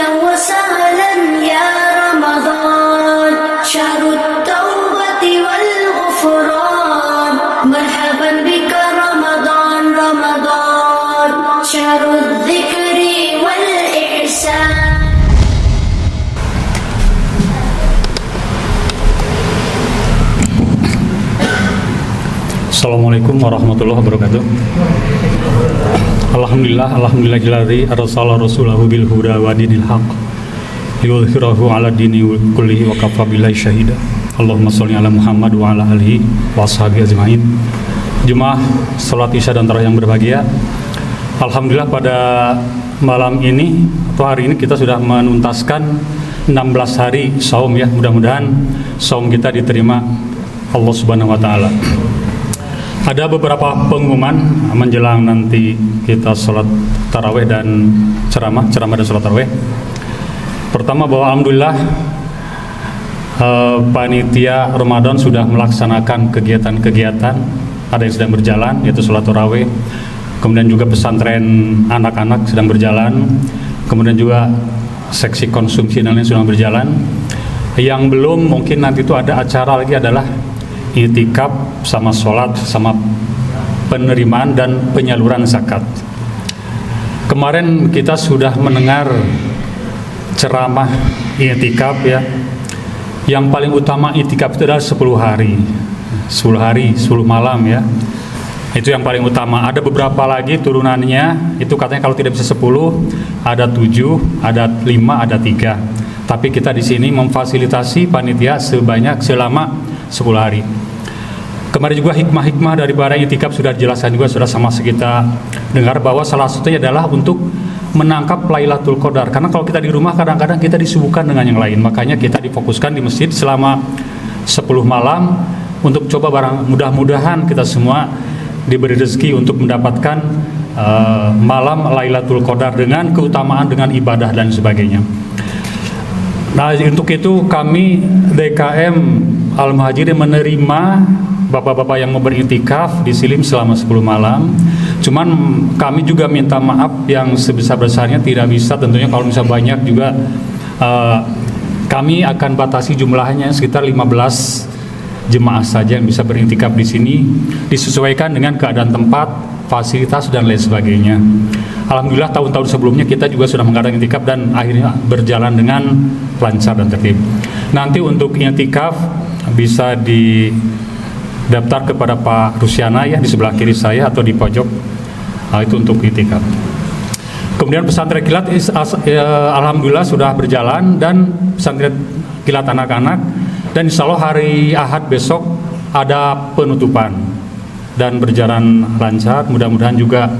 أهلا وسهلا يا رمضان شهر التوبة والغفران مرحبا بك رمضان رمضان شهر الذكر والإحسان. Assalamualaikum warahmatullahi wabarakatuh. Alhamdulillahilladzi arsala rasulahu bil huda wa dinil haqq liyudhhirahu 'ala dini kullihi wa kafa billahi syahida. Allahumma shalli ala Muhammad wa ala alihi wa sahbihi ajmain. Jemaah salat Isya dan tarawih yang berbahagia. Alhamdulillah pada malam ini atau hari ini kita sudah menuntaskan 16 hari saum ya. Mudah-mudahan saum kita diterima Allah Subhanahu wa taala. Ada beberapa pengumuman menjelang nanti kita sholat tarawih dan ceramah dan sholat tarawih. Pertama bahwa alhamdulillah panitia Ramadan sudah melaksanakan kegiatan-kegiatan, ada yang sedang berjalan yaitu sholat tarawih, kemudian juga pesantren anak-anak sedang berjalan, kemudian juga seksi konsumsi dan lain sedang berjalan. Yang belum mungkin nanti itu ada acara lagi adalah i'tikaf sama sholat sama penerimaan dan penyaluran zakat. Kemarin kita sudah mendengar ceramah i'tikaf ya. Yang paling utama i'tikaf itu adalah 10 hari 10 malam ya. Itu yang paling utama. Ada beberapa lagi turunannya, itu katanya kalau tidak bisa 10 ada 7, ada 5, ada 3. Tapi kita di sini memfasilitasi panitia selama 10 hari. Kemarin juga hikmah-hikmah dari para i'tikaf sudah dijelaskan juga, sudah sama kita dengar bahwa salah satunya adalah untuk menangkap Lailatul Qadar. Karena kalau kita di rumah kadang-kadang kita disibukkan dengan yang lain. Makanya kita difokuskan di masjid selama 10 malam untuk coba mudah-mudahan kita semua diberi rezeki untuk mendapatkan malam Lailatul Qadar dengan keutamaan, dengan ibadah dan sebagainya. Nah, untuk itu kami DKM Al-Muhajirin menerima bapak-bapak yang mau beriktikaf di Silim selama 10 malam. Cuman kami juga minta maaf yang sebesar-besarnya, tidak bisa tentunya kalau misalnya banyak juga kami akan batasi jumlahnya sekitar 15 jemaah saja yang bisa beriktikaf di sini, disesuaikan dengan keadaan tempat, fasilitas dan lain sebagainya. Alhamdulillah tahun-tahun sebelumnya kita juga sudah mengadakan i'tikaf dan akhirnya berjalan dengan lancar dan tertib. Nanti untuk i'tikaf bisa didaftar kepada Pak Rusiana ya, di sebelah kiri saya atau di pojok. Itu untuk i'tikaf. Kemudian pesantren kilat alhamdulillah sudah berjalan, dan pesantren kilat anak-anak, dan insya Allah hari Ahad besok ada penutupan dan berjalan lancar. Mudah-mudahan juga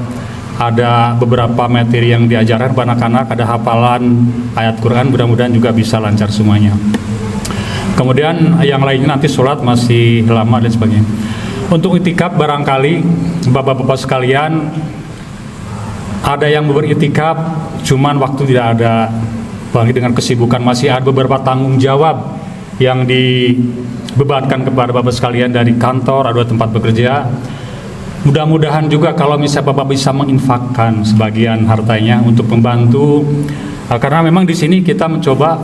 ada beberapa materi yang diajarkan kepada anak-anak, ada hafalan ayat Quran, mudah-mudahan juga bisa lancar semuanya. Kemudian yang lainnya nanti sholat masih lama dan sebagainya. Untuk i'tikaf barangkali bapak-bapak sekalian ada yang beritikaf cuman waktu tidak ada, apalagi dengan kesibukan, masih ada beberapa tanggung jawab yang dibebankan kepada bapak sekalian dari kantor, ada tempat bekerja. Mudah-mudahan juga kalau misalnya bapak bisa menginfakkan sebagian hartanya untuk membantu, karena memang di sini kita mencoba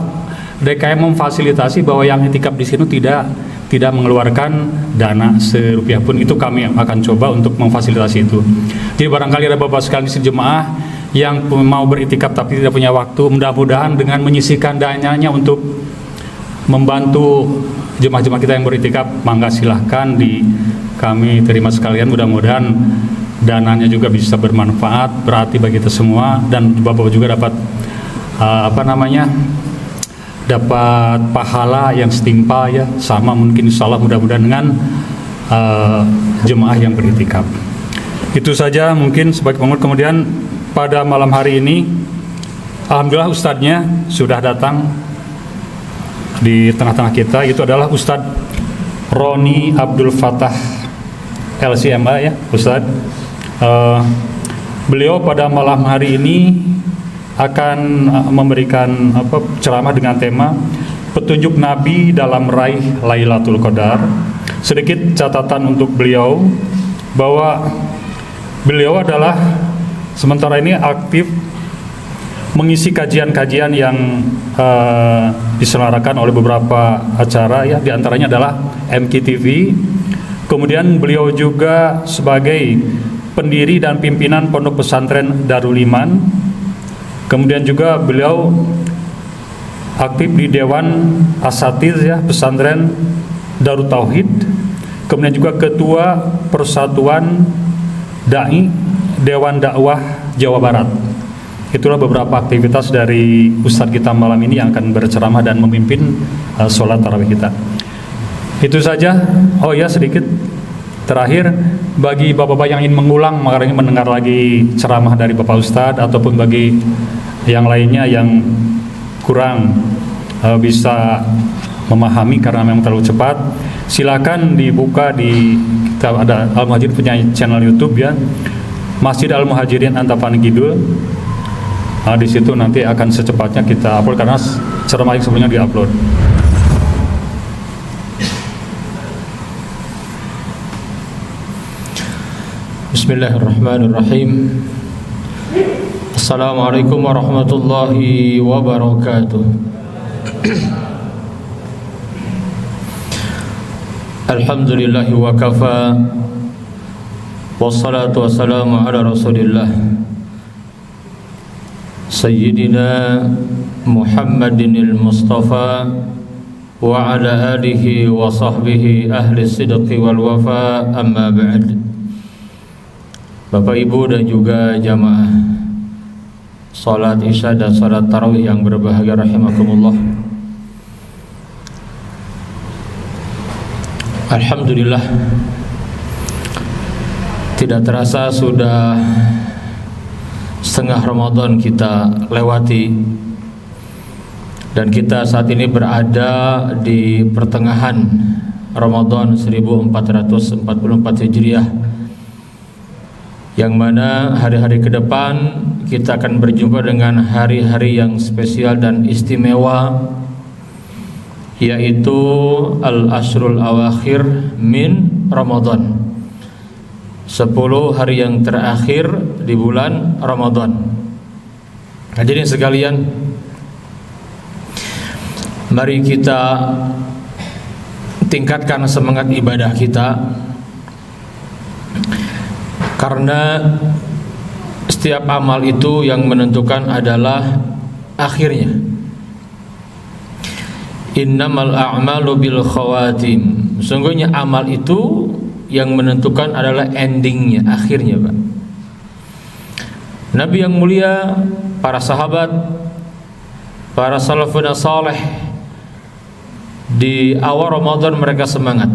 DKM memfasilitasi bahwa yang i'tikaf di sini tidak mengeluarkan dana serupiah pun. Itu kami akan coba untuk memfasilitasi itu. Jadi barangkali ada bapak sekalian di jemaah yang mau beriktikaf tapi tidak punya waktu, mudah-mudahan dengan menyisihkan dananya untuk membantu jemaah-jemaah kita yang beriktikaf, mangga silahkan kami terima sekalian. Mudah-mudahan dananya juga bisa bermanfaat, berarti bagi kita semua, dan bapak juga dapat dapat pahala yang setimpal ya, sama mungkin insya Allah mudah-mudahan dengan jemaah yang beriktikaf. Itu saja mungkin sebagai penguat. Kemudian pada malam hari ini alhamdulillah ustadznya sudah datang di tengah-tengah kita, itu adalah Ustadz Roni Abdul Fatah LCMA ya Ustadz. Beliau pada malam hari ini akan memberikan ceramah dengan tema petunjuk Nabi dalam meraih Lailatul Qadar. Sedikit catatan untuk beliau bahwa beliau adalah sementara ini aktif mengisi kajian-kajian yang diselenggarakan oleh beberapa acara ya, diantaranya adalah MKTV. Kemudian beliau juga sebagai pendiri dan pimpinan Pondok Pesantren Darul Iman. Kemudian juga beliau aktif di Dewan Asatiz ya, Pesantren Darut Tauhid. Kemudian juga Ketua Persatuan Dai Dewan Dakwah Jawa Barat. Itulah beberapa aktivitas dari Ustadz kita malam ini yang akan berceramah dan memimpin sholat tarawih kita. Itu saja. Oh ya, sedikit terakhir, bagi bapak-bapak yang ingin mengulang, makanya mendengar lagi ceramah dari Bapak Ustadz, ataupun bagi yang lainnya yang kurang bisa memahami karena memang terlalu cepat, silakan dibuka di, kita ada Al-Muhajirin punya channel YouTube ya, Masjid Al-Muhajirin Antapani Kidul. Nah, di situ nanti akan secepatnya kita upload karena ceramah yang sebelumnya diupload. Bismillahirrahmanirrahim. Assalamualaikum warahmatullahi wabarakatuh. Alhamdulillahi wa kafa, wassalatu wassalamu ala rasulillah Sayyidina Muhammadin al-Mustafa wa ala alihi wa sahbihi ahli sidqi wal wafa, amma ba'd. Bapak Ibu dan juga jamaah salat isya dan salat tarawih yang berbahagia rahimakumullah. Alhamdulillah, tidak terasa sudah setengah Ramadan kita lewati, dan kita saat ini berada di pertengahan Ramadan 1444 Hijriah, yang mana hari-hari ke depan kita akan berjumpa dengan hari-hari yang spesial dan istimewa, yaitu Al-Ashrul Awakhir min Ramadan, 10 hari yang terakhir di bulan Ramadan. Hadirin sekalian, mari kita tingkatkan semangat ibadah kita, karena setiap amal itu yang menentukan adalah akhirnya. Innamal a'malu bil khawatim. Sungguhnya amal itu yang menentukan adalah endingnya, akhirnya, Pak. Nabi yang mulia, para sahabat, para salafun saleh, di awal Ramadan mereka semangat,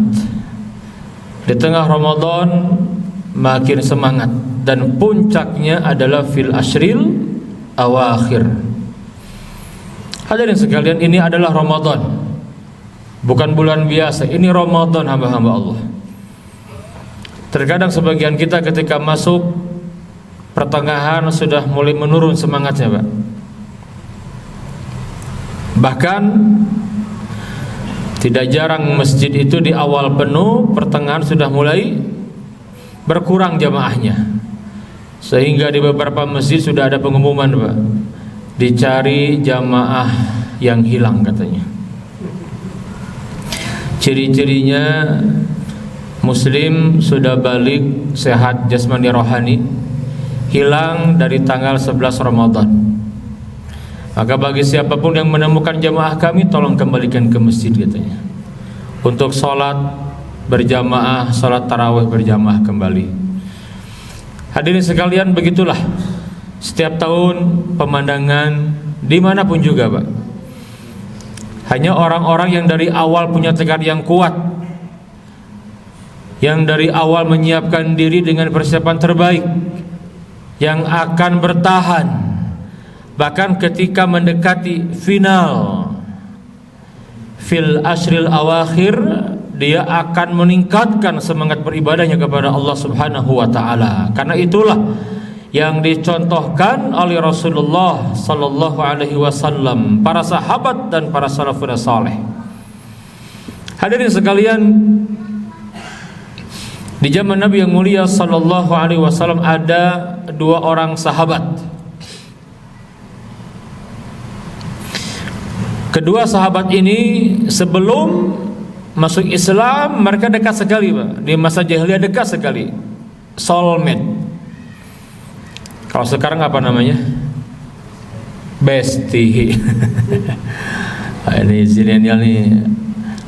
di tengah Ramadan makin semangat, dan puncaknya adalah fil ashril awakhir. Hadirin sekalian, ini adalah Ramadan, bukan bulan biasa. Ini Ramadan hamba-hamba Allah. Terkadang sebagian kita ketika masuk pertengahan sudah mulai menurun semangatnya, Pak. Bahkan tidak jarang masjid itu di awal penuh, pertengahan sudah mulai berkurang jamaahnya, sehingga di beberapa masjid sudah ada pengumuman, Pak, dicari jamaah yang hilang katanya. Ciri-cirinya muslim sudah balik sehat jasmani rohani, hilang dari tanggal 11 Ramadan. Maka bagi siapapun yang menemukan jamaah kami, tolong kembalikan ke masjid katanya, untuk sholat berjamaah, sholat tarawih berjamaah kembali. Hadirin sekalian, begitulah setiap tahun pemandangan dimanapun juga, Pak. Hanya orang-orang yang dari awal punya tekad yang kuat, yang dari awal menyiapkan diri dengan persiapan terbaik, yang akan bertahan bahkan ketika mendekati final fil ashril awakhir, dia akan meningkatkan semangat beribadahnya kepada Allah Subhanahu wa taala. Karena itulah yang dicontohkan oleh Rasulullah sallallahu alaihi wasallam, para sahabat dan para salafun saleh. Hadirin sekalian, di zaman Nabi yang mulia sallallahu alaihi wasallam ada dua orang sahabat Kedua sahabat ini sebelum masuk Islam mereka dekat sekali, Pak. Di masa jahiliyah dekat sekali, soulmate. Kalau sekarang apa namanya? Bestie. Ini zilenial nih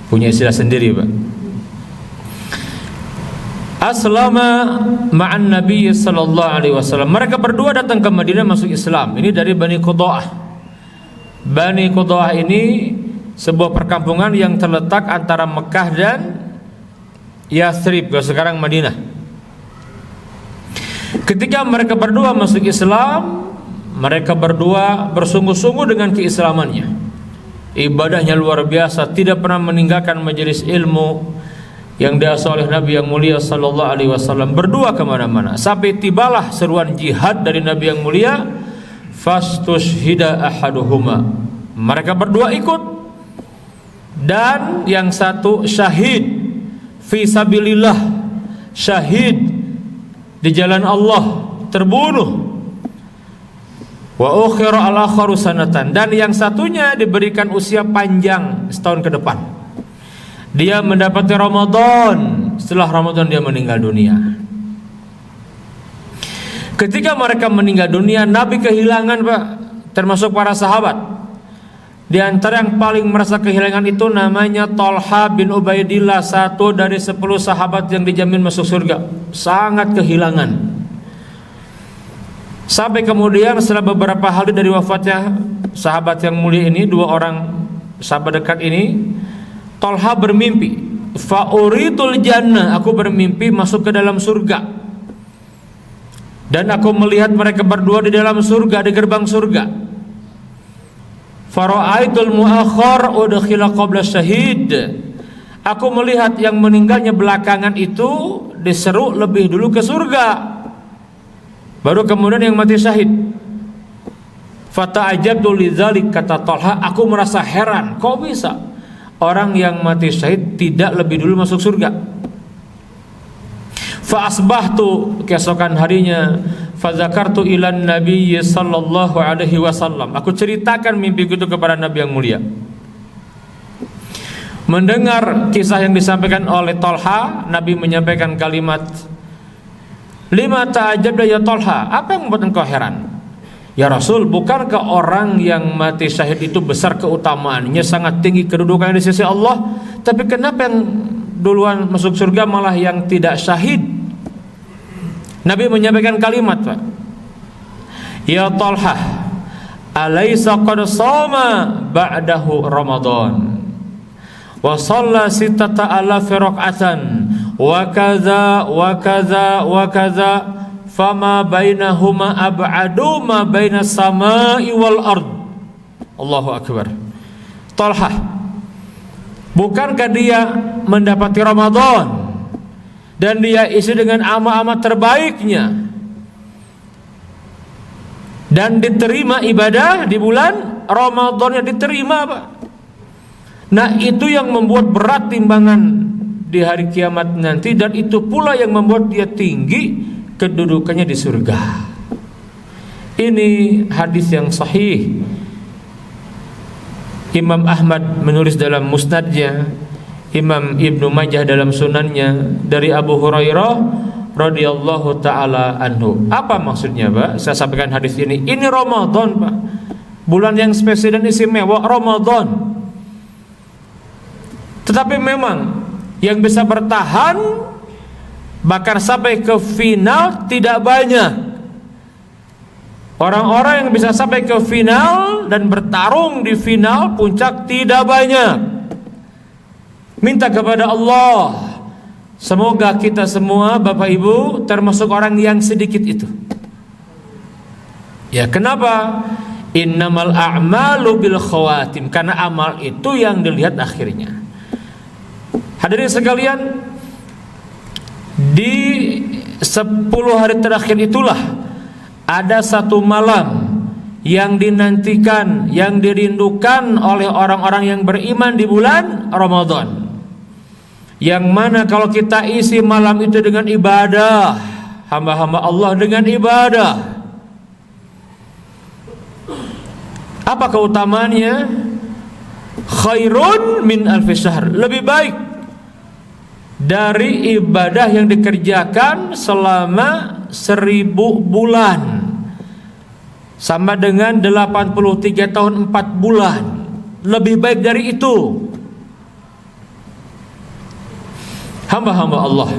punya istilah sendiri, Pak. Aslama ma'an Nabi sallallahu alaihi wasallam. Mereka berdua datang ke Madinah masuk Islam. Ini dari Bani Qudaah. Bani Qudaah ini sebuah perkampungan yang terletak antara Mekah dan Yathrib, sekarang Madinah. Ketika mereka berdua masuk Islam, mereka berdua bersungguh-sungguh dengan keislamannya. Ibadahnya luar biasa, tidak pernah meninggalkan majelis ilmu yang diasuh oleh Nabi yang mulia sallallahu alaihi wasallam. Berdua kemana-mana sampai tibalah seruan jihad dari Nabi yang mulia, fastushhida ahaduhuma. Mereka berdua ikut, dan yang satu syahid fi sabilillah, syahid di jalan Allah, terbunuh. Wa ukhira al-akharu sanatan, dan yang satunya diberikan usia panjang setahun ke depan. Dia mendapati Ramadan, setelah Ramadan dia meninggal dunia. Ketika mereka meninggal dunia, Nabi kehilangan, Pak, termasuk para sahabat. Di antara yang paling merasa kehilangan itu namanya Thalha bin Ubaidillah, satu dari 10 sahabat yang dijamin masuk surga. Sangat kehilangan. Sampai kemudian setelah beberapa hari dari wafatnya sahabat yang mulia ini, 2 orang sahabat dekat ini, Thalha bermimpi, fa'uritul jannah, aku bermimpi masuk ke dalam surga, dan aku melihat mereka berdua di dalam surga, di gerbang surga. Fara'aitul muakhkhar udkhila qabla syahid, aku melihat yang meninggalnya belakangan itu diseru lebih dulu ke surga, baru kemudian yang mati syahid. Fata'ajabtu lidzalik, kata Thalha, aku merasa heran, kok bisa orang yang mati syahid tidak lebih dulu masuk surga. Fa asbahtu, keesokan harinya, fa zakartu ilan Nabi sallallahu alaihi wasallam, aku ceritakan mimpiku itu kepada Nabi yang mulia. Mendengar kisah yang disampaikan oleh Thalha, Nabi menyampaikan kalimat, lima ta'ajabta ya Thalha, apa yang membuat engkau heran? Ya Rasul, bukankah orang yang mati syahid itu besar keutamaannya, sangat tinggi kedudukannya di sisi Allah, tapi kenapa yang duluan masuk surga malah yang tidak syahid? Nabi menyampaikan kalimat, Pak, ya Thalha, alaysa qad shoma ba'dahu Ramadan wa shalla 6,000 rak'atan wa kadza wa kadza wa kadza, fama bainahuma ab'adu ma bainas samai wal ard. Allahu akbar. Thalha, bukankah dia mendapati Ramadan dan dia isi dengan amal-amal terbaiknya dan diterima ibadah di bulan Ramadannya, diterima, Pak. Nah, itu yang membuat berat timbangan di hari kiamat nanti, dan itu pula yang membuat dia tinggi kedudukannya di surga. Ini hadis yang sahih. Imam Ahmad menulis dalam musnadnya, Imam Ibnu Majah dalam sunannya, dari Abu Hurairah radhiyallahu taala anhu. Apa maksudnya, Pak? Saya sampaikan hadis ini. Ini Ramadan, Pak. Bulan yang spesial dan istimewa, Ramadan. Tetapi memang yang bisa bertahan bahkan sampai ke final tidak banyak. Orang-orang yang bisa sampai ke final dan bertarung di final puncak tidak banyak. Minta kepada Allah, semoga kita semua Bapak Ibu termasuk orang yang sedikit itu. Ya, kenapa? Innamal a'malu bil khawatim, karena amal itu yang dilihat akhirnya. Hadirin sekalian, di 10 hari terakhir itulah ada satu malam yang dinantikan, yang dirindukan oleh orang-orang yang beriman di bulan Ramadan, yang mana kalau kita isi malam itu dengan ibadah, hamba-hamba Allah dengan ibadah, apa keutamaannya? khairun min alfi syahr, lebih baik dari ibadah yang dikerjakan selama 1000 bulan, sama dengan 83 tahun 4 bulan. Lebih baik dari itu. Hamba-hamba Allah,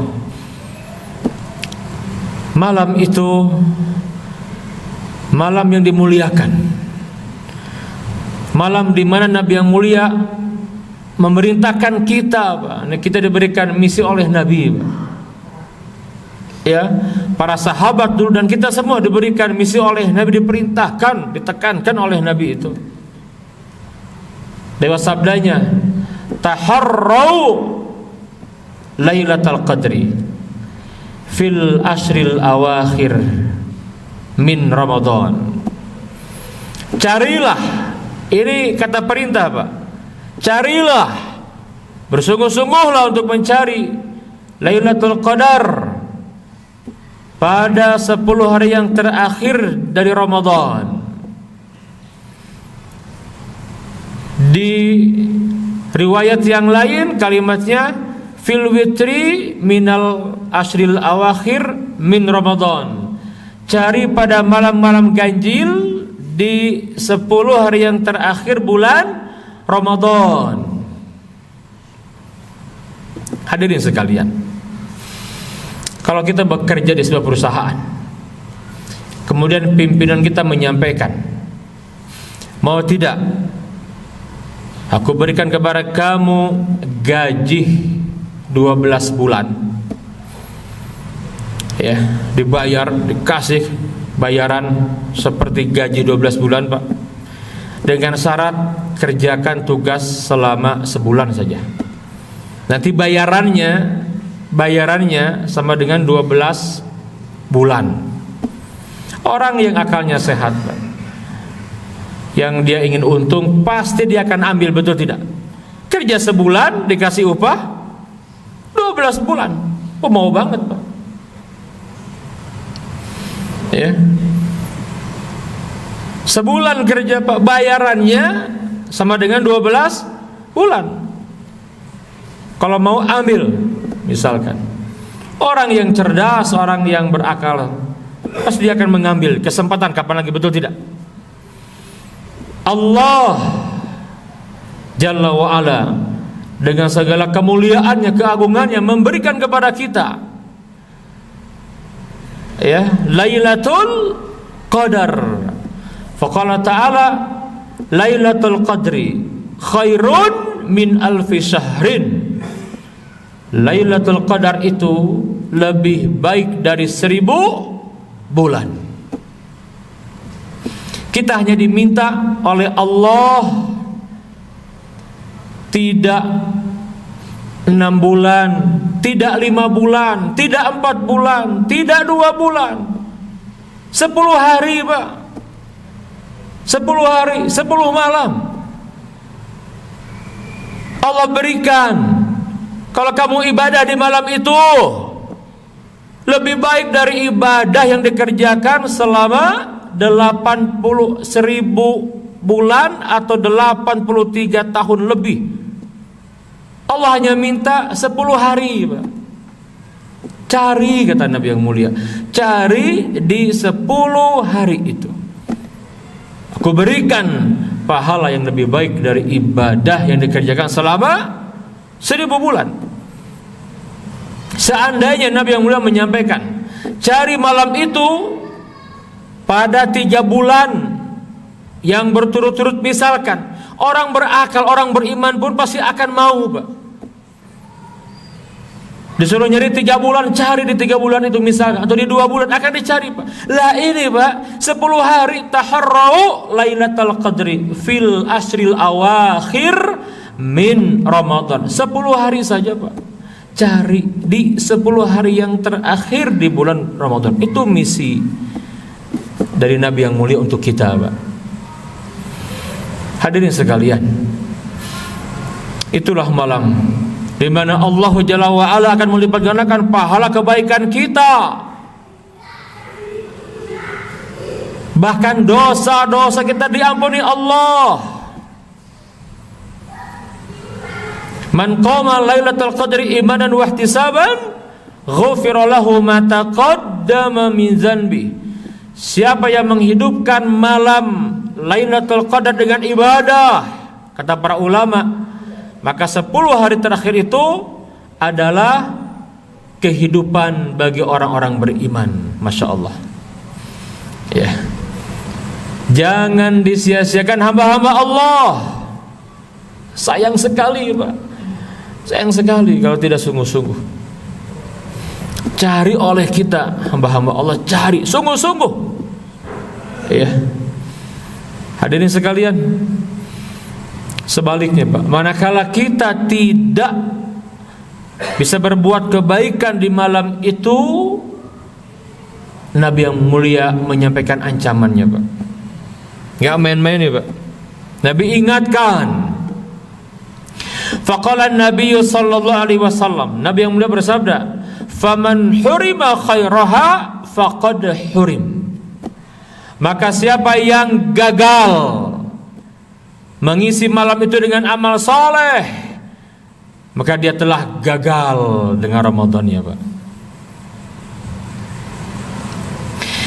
malam itu malam yang dimuliakan, malam di mana Nabi yang mulia memerintahkan kita, kita diberikan misi oleh Nabi, ya, para sahabat dulu dan kita semua diberikan misi oleh Nabi, diperintahkan, ditekankan oleh Nabi itu. Lewat sabdanya, taharrau Lailatul Qadri fil ashril awakhir min Ramadan. Carilah, ini kata perintah Pak, carilah, bersungguh-sungguhlah untuk mencari Lailatul Qadar pada 10 hari yang terakhir dari Ramadan. Di riwayat yang lain kalimatnya fil witri minal ashril awakhir min Ramadan. Cari pada malam-malam ganjil di 10 hari yang terakhir bulan Ramadan. Hadirin sekalian, kalau kita bekerja di sebuah perusahaan, kemudian pimpinan kita menyampaikan, mau tidak, aku berikan kepada kamu gaji 12 bulan, ya, dibayar, dikasih bayaran seperti gaji 12 bulan Pak, dengan syarat kerjakan tugas selama sebulan saja. Nanti bayarannya sama dengan 12 bulan. Orang yang akalnya sehat Pak, yang dia ingin untung, pasti dia akan ambil, betul tidak? Kerja sebulan dikasih upah 12 bulan. Oh, mau banget Pak, ya. Sebulan kerja Pak, bayarannya sama dengan 12 bulan. Kalau mau ambil, misalkan orang yang cerdas, orang yang berakal, pasti dia akan mengambil kesempatan kapan lagi, betul tidak? Allah Jalla wa'ala dengan segala kemuliaannya, keagungannya, memberikan kepada kita, ya, Lailatul Qadar. Faqala ta'ala Lailatul Qadri khairun min alfi syahrin. Lailatul Qadar itu lebih baik dari 1000 bulan. Kita hanya diminta oleh Allah tidak 6 bulan, tidak 5 bulan, tidak 4 bulan, tidak 2 bulan, 10 hari Pak, 10 hari, 10 malam Allah berikan. Kalau kamu ibadah di malam itu, lebih baik dari ibadah yang dikerjakan selama 1000 bulan atau 83 tahun lebih. Allah hanya minta 10 hari Pak. Cari, kata Nabi yang mulia, cari di 10 hari itu, aku berikan pahala yang lebih baik dari ibadah yang dikerjakan selama 1000 bulan. Seandainya Nabi yang mulia menyampaikan, cari malam itu pada 3 bulan yang berturut-turut, misalkan orang berakal, orang beriman pun pasti akan mau Pak. Disuruh nyari 3 bulan, cari di 3 bulan itu misalkan, atau di 2 bulan akan dicari Pak. Lah ini Pak, 10 hari taharrau Lailatul Qadri fil ashril awakhir min Ramadan. 10 hari saja Pak, cari di 10 hari yang terakhir di bulan Ramadan. Itu misi dari Nabi yang mulia untuk kita Pak. Hadirin sekalian, itulah malam di mana Allah Jalla wa Ala akan melipat gandakan pahala kebaikan kita. Bahkan dosa-dosa kita diampuni Allah. Man qama lailatul qadri imanan wa ihtisaban ghufira lahu ma taqaddama min dzanbi. Siapa yang menghidupkan malam Lailatul Qadar dengan ibadah, kata para ulama, maka 10 hari terakhir itu adalah kehidupan bagi orang-orang beriman. Masya Allah. Ya. Jangan disia-siakan hamba-hamba Allah. Sayang sekali, Pak. Sayang sekali kalau tidak sungguh-sungguh. Cari oleh kita hamba-hamba Allah, cari sungguh-sungguh. Ya. Hadirin sekalian, sebaliknya Pak, manakala kita tidak bisa berbuat kebaikan di malam itu, Nabi yang mulia menyampaikan ancamannya Pak. Gak main-main ya Pak. Nabi ingatkan. Faqala Nabi sallallahu alaihi wasallam, Nabi yang mulia bersabda, "Faman hurima khairaha faqad hurim." Maka siapa yang gagal mengisi malam itu dengan amal soleh, maka dia telah gagal dengan Ramadan ya Pak.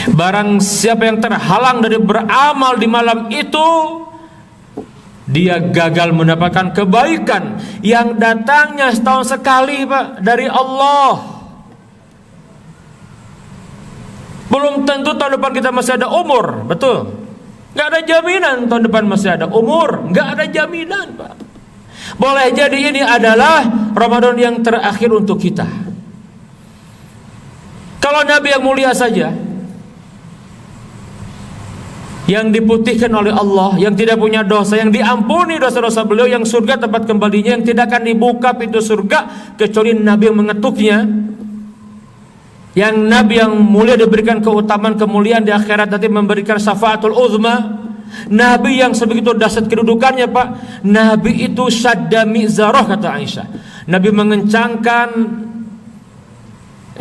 Barang siapa yang terhalang dari beramal di malam itu, dia gagal mendapatkan kebaikan yang datangnya setahun sekali Pak dari Allah. Belum tentu tahun depan kita masih ada umur, betul? Gak ada jaminan tahun depan masih ada umur, gak ada jaminan Pak. Boleh jadi ini adalah Ramadan yang terakhir untuk kita. Kalau Nabi yang mulia saja, yang diputihkan oleh Allah, yang tidak punya dosa, yang diampuni dosa-dosa beliau, yang surga tempat kembalinya, yang tidak akan dibuka pintu surga kecuali Nabi yang mengetuknya, yang Nabi yang mulia diberikan keutamaan kemuliaan di akhirat, nanti memberikan syafaatul uzma. Nabi yang sebegitu dahsyat kedudukannya Pak, Nabi itu syadda mizarah, kata Aisyah. Nabi mengencangkan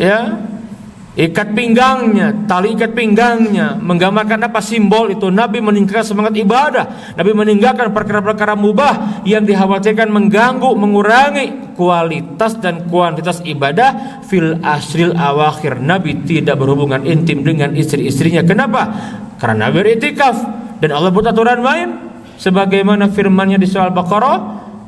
ya ikat pinggangnya, tali ikat pinggangnya, menggambarkan apa? Simbol itu. Nabi meningkatkan semangat ibadah. Nabi meninggalkan perkara-perkara mubah yang dikhawatirkan mengganggu, mengurangi kualitas dan kuantitas ibadah fil asril awakhir. Nabi tidak berhubungan intim dengan istri-istrinya. Kenapa? Karena Nabi beritikaf dan Allah buat aturan main, sebagaimana firman-Nya di surah Al-Baqarah,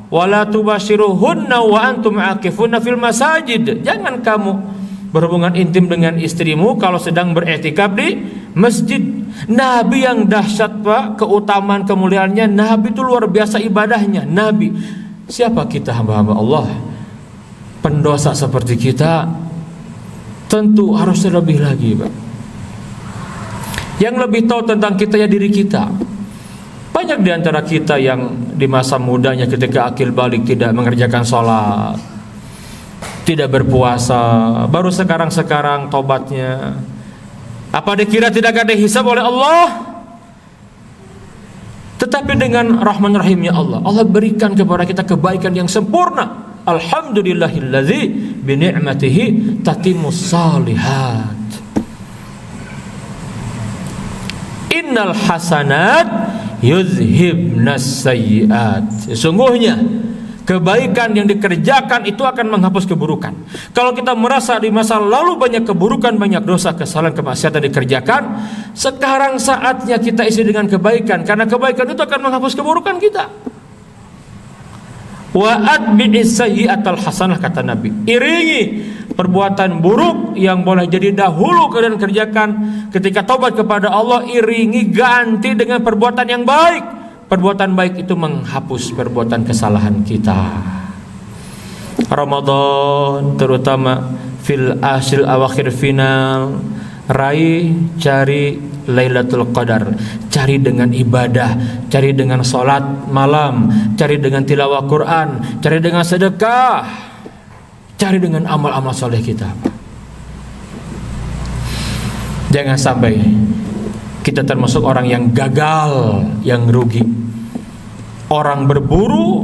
wala tubashiruhunna wa antum aqifuna fil masajid. Jangan kamu berhubungan intim dengan istrimu kalau sedang beriktikaf di masjid. Nabi yang dahsyat Pak, keutamaan kemuliaannya, Nabi itu luar biasa ibadahnya. Nabi, siapa kita hamba-hamba Allah, pendosa seperti kita, tentu harus lebih lagi Pak. Yang lebih tahu tentang kita ya diri kita. Banyak di antara kita yang di masa mudanya ketika akil balik tidak mengerjakan sholat, tidak berpuasa, baru sekarang tobatnya. Apa dikira tidak ada hisab oleh Allah? Tetapi dengan rahman rahimnya Allah, Allah berikan kepada kita kebaikan yang sempurna. Alhamdulillahillazi bi ni'matihi tatimmus shalihat. Innal hasanat yuzhibnas sayyiat. Sesungguhnya kebaikan yang dikerjakan itu akan menghapus keburukan. Kalau kita merasa di masa lalu banyak keburukan, banyak dosa, kesalahan, kemaksiatan dikerjakan, sekarang saatnya kita isi dengan kebaikan, karena kebaikan itu akan menghapus keburukan kita. Wa atbi'is sayyi'atal hasanah, kata Nabi. Iringi perbuatan buruk yang boleh jadi dahulu kalian kerjakan, ketika taubat kepada Allah, iringi ganti dengan perbuatan yang baik. Perbuatan baik itu menghapus perbuatan kesalahan kita. Ramadan terutama fil asyil awakhir final, raih, cari Lailatul Qadar, cari dengan ibadah, cari dengan sholat malam, cari dengan tilawah Quran, cari dengan sedekah, cari dengan amal-amal soleh kita. Jangan sampai kita termasuk orang yang gagal, yang rugi. Orang berburu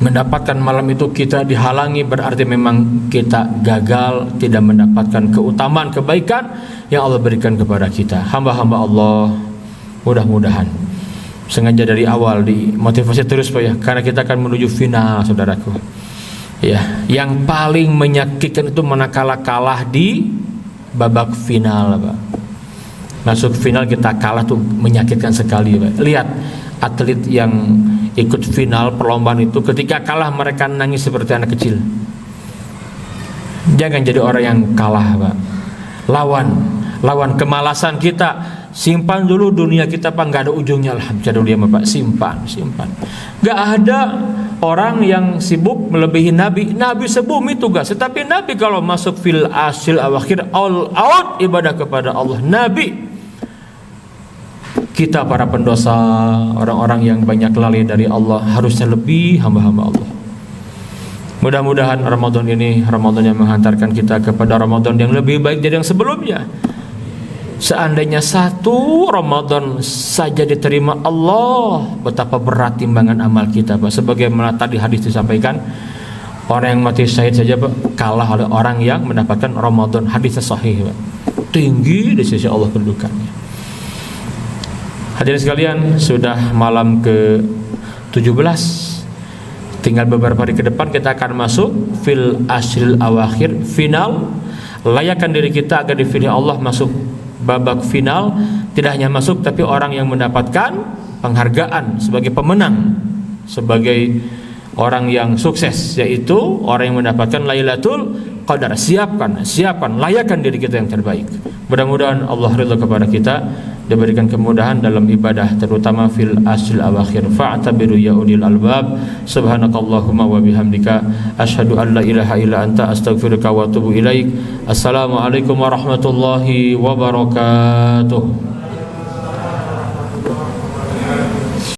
mendapatkan malam itu, kita dihalangi, berarti memang kita gagal, tidak mendapatkan keutamaan kebaikan yang Allah berikan kepada kita. Hamba-hamba Allah, mudah-mudahan sengaja dari awal dimotivasi terus Pak ya, karena kita akan menuju final saudaraku. Ya, yang paling menyakitkan itu manakala kalah di babak final Pak. Masuk final kita kalah tuh menyakitkan sekali Pak. Lihat atlet yang ikut final perlombaan itu, ketika kalah mereka nangis seperti anak kecil. Jangan jadi orang yang kalah Pak. Lawan kemalasan kita. Simpan dulu dunia kita Pak, nggak ada ujungnya lah bicara dunia Pak. Simpan. Nggak ada orang yang sibuk melebihi Nabi. Nabi sebumi tugas, tetapi Nabi kalau masuk fil asil awakhir all out ibadah kepada Allah. Nabi, kita para pendosa, orang-orang yang banyak lalai dari Allah, harusnya lebih hamba-hamba Allah. Mudah-mudahan Ramadan ini Ramadan yang menghantarkan kita kepada Ramadan yang lebih baik dari yang sebelumnya. Seandainya satu Ramadan saja diterima Allah, betapa berat timbangan amal kita Pak. Sebagaimana tadi hadis disampaikan, orang yang mati syahid saja Pak kalah oleh orang yang mendapatkan Ramadan. Hadisnya sahih Pak. Tinggi di sisi Allah kedudukannya. Hadirin sekalian, sudah malam ke-17. Tinggal beberapa hari ke depan kita akan masuk fil ashril awakhir, final. Layakkan diri kita agar dipilih Allah masuk babak final. Tidak hanya masuk, tapi orang yang mendapatkan penghargaan sebagai pemenang, sebagai orang yang sukses, yaitu orang yang mendapatkan Lailatul Qadar. Siapkan, layakkan diri kita yang terbaik. Mudah-mudahan Allah ridha kepada kita, diberikan kemudahan dalam ibadah, terutama fil asril awakhir. Fa'tabiru ya ulil albab. Subhanakallahumma wa bihamdika asyhadu an la ilaha illa anta astaghfiruka wa atubu ilaik. Assalamualaikum warahmatullahi wabarakatuh.